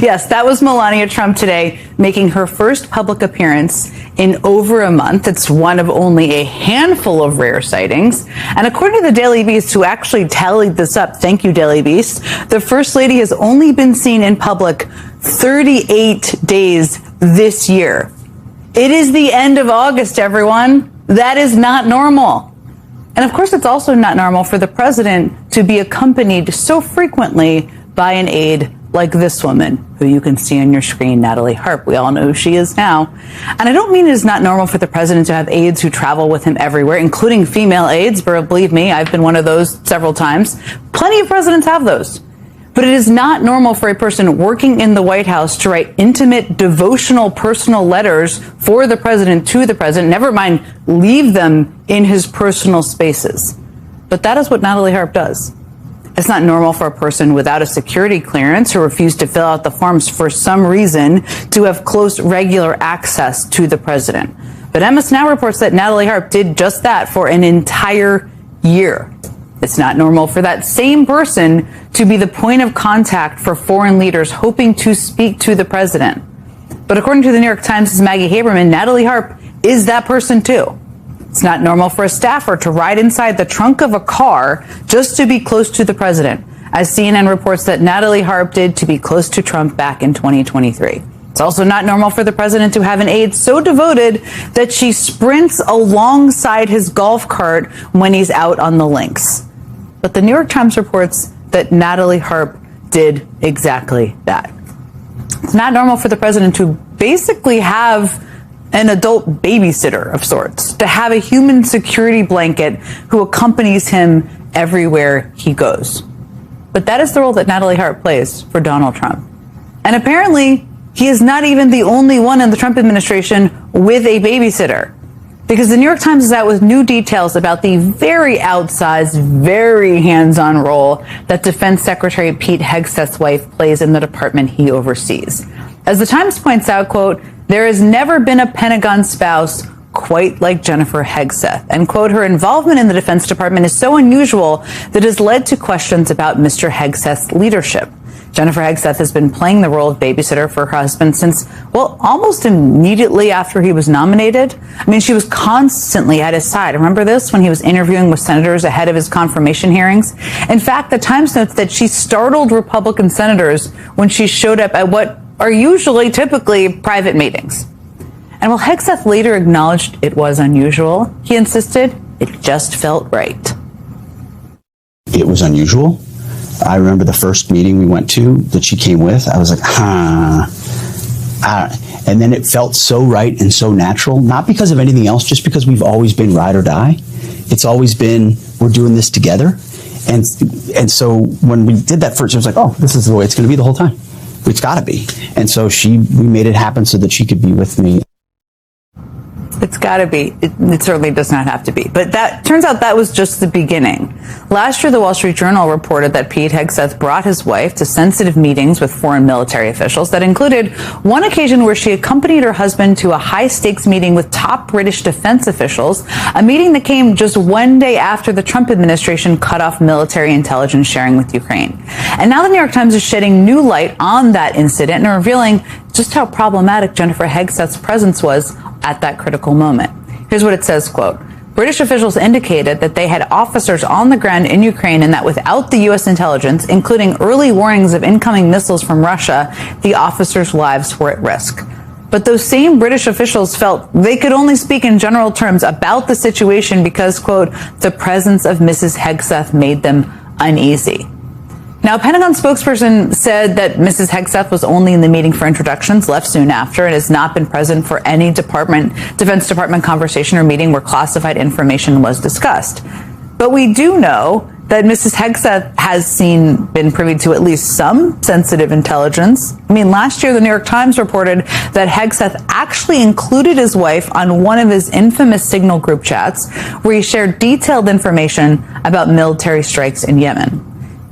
Yes, that was Melania Trump today, making her first public appearance in over a month. It's one of only a handful of rare sightings. And according to the Daily Beast, who actually tallied this up, thank you, Daily Beast, the First Lady has only been seen in public 38 days this year. It is the end of August, everyone. That is not normal. And of course, it's also not normal for the president to be accompanied so frequently by an aide like this woman, who you can see on your screen, Natalie Harp. We all know who she is now. And I don't mean it is not normal for the president to have aides who travel with him everywhere, including female aides, but believe me, I've been one of those several times. Plenty of presidents have those. But it is not normal for a person working in the White House to write intimate, devotional, personal letters for the president to the president, never mind leave them in his personal spaces. But that is what Natalie Harp does. It's not normal for a person without a security clearance who refused to fill out the forms for some reason to have close, regular access to the president. But MS Now reports that Natalie Harp did just that for an entire year. It's not normal for that same person to be the point of contact for foreign leaders hoping to speak to the president. But according to the New York Times' Maggie Haberman, Natalie Harp is that person too. It's not normal for a staffer to ride inside the trunk of a car just to be close to the president, as CNN reports that Natalie Harp did to be close to Trump back in 2023. It's also not normal for the president to have an aide so devoted that she sprints alongside his golf cart when he's out on the links. But the New York Times reports that Natalie Harp did exactly that. It's not normal for the president to basically have an adult babysitter of sorts, to have a human security blanket who accompanies him everywhere he goes. But that is the role that Natalie Harp plays for Donald Trump. And apparently, he is not even the only one in the Trump administration with a babysitter, because the New York Times is out with new details about the very outsized, very hands-on role that Defense Secretary Pete Hegseth's wife plays in the department he oversees. As the Times points out, quote, "There has never been a Pentagon spouse quite like Jennifer Hegseth." And, quote, "Her involvement in the Defense Department is so unusual that it has led to questions about Mr. Hegseth's leadership." Jennifer Hegseth has been playing the role of babysitter for her husband since, well, almost immediately after he was nominated. I mean, she was constantly at his side. Remember this when he was interviewing with senators ahead of his confirmation hearings? In fact, the Times notes that she startled Republican senators when she showed up at what are usually typically private meetings. And while Hegseth later acknowledged it was unusual, he insisted it just felt right. It was unusual. I remember the first meeting we went to that she came with. I was like, and then it felt so right and so natural, not because of anything else, just because we've always been ride or die. It's always been, we're doing this together. And so when we did that first, it was like, oh, this is the way it's going to be the whole time. It's got to be. And so we made it happen so that she could be with me. It's got to be. It certainly does not have to be. But that turns out that was just the beginning. Last year, the Wall Street Journal reported that Pete Hegseth brought his wife to sensitive meetings with foreign military officials that included one occasion where she accompanied her husband to a high-stakes meeting with top British defense officials, a meeting that came just one day after the Trump administration cut off military intelligence sharing with Ukraine. And now the New York Times is shedding new light on that incident and revealing just how problematic Jennifer Hegseth's presence was at that critical moment. Here's what it says, quote, "British officials indicated that they had officers on the ground in Ukraine and that without the U.S. intelligence, including early warnings of incoming missiles from Russia, the officers' lives were at risk." But those same British officials felt they could only speak in general terms about the situation because, quote, "the presence of Mrs. Hegseth made them uneasy." Now, a Pentagon spokesperson said that Mrs. Hegseth was only in the meeting for introductions, left soon after, and has not been present for any Defense Department conversation or meeting where classified information was discussed. But we do know that Mrs. Hegseth has been privy to at least some sensitive intelligence. I mean, last year, the New York Times reported that Hegseth actually included his wife on one of his infamous Signal group chats where he shared detailed information about military strikes in Yemen.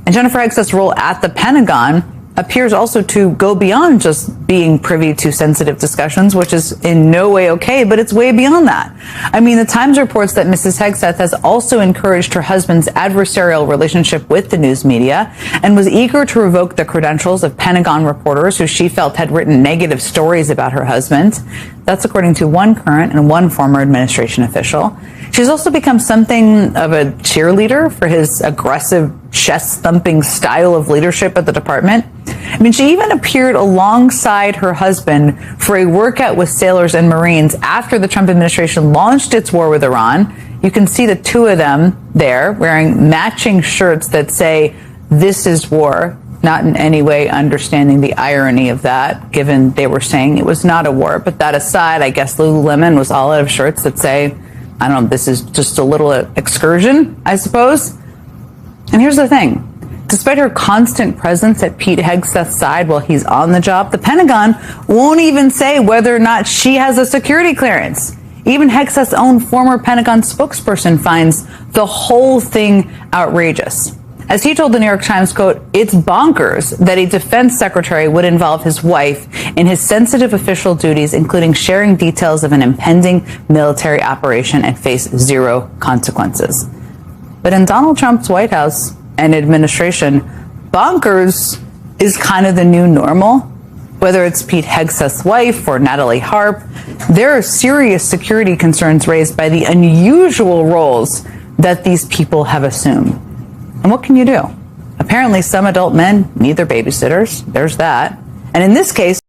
And Jennifer Hegseth's role at the Pentagon appears also to go beyond just being privy to sensitive discussions, which is in no way okay, but it's way beyond that. I mean, the Times reports that Mrs. Hegseth has also encouraged her husband's adversarial relationship with the news media and was eager to revoke the credentials of Pentagon reporters who she felt had written negative stories about her husband. That's according to one current and one former administration official. She's also become something of a cheerleader for his aggressive, chest-thumping style of leadership at the department. I mean, she even appeared alongside her husband for a workout with sailors and Marines after the Trump administration launched its war with Iran. You can see the two of them there wearing matching shirts that say, "This is war," not in any way understanding the irony of that, given they were saying it was not a war. But that aside, I guess Lululemon was all out of shirts that say, I don't know, this is just a little excursion, I suppose. And here's the thing. Despite her constant presence at Pete Hegseth's side while he's on the job, the Pentagon won't even say whether or not she has a security clearance. Even Hegseth's own former Pentagon spokesperson finds the whole thing outrageous. As he told the New York Times, quote, "It's bonkers that a defense secretary would involve his wife in his sensitive official duties, including sharing details of an impending military operation, and face zero consequences." But in Donald Trump's White House and administration, bonkers is kind of the new normal. Whether it's Pete Hegseth's wife or Natalie Harp, there are serious security concerns raised by the unusual roles that these people have assumed. And what can you do? Apparently, some adult men need their babysitters. There's that. And in this case,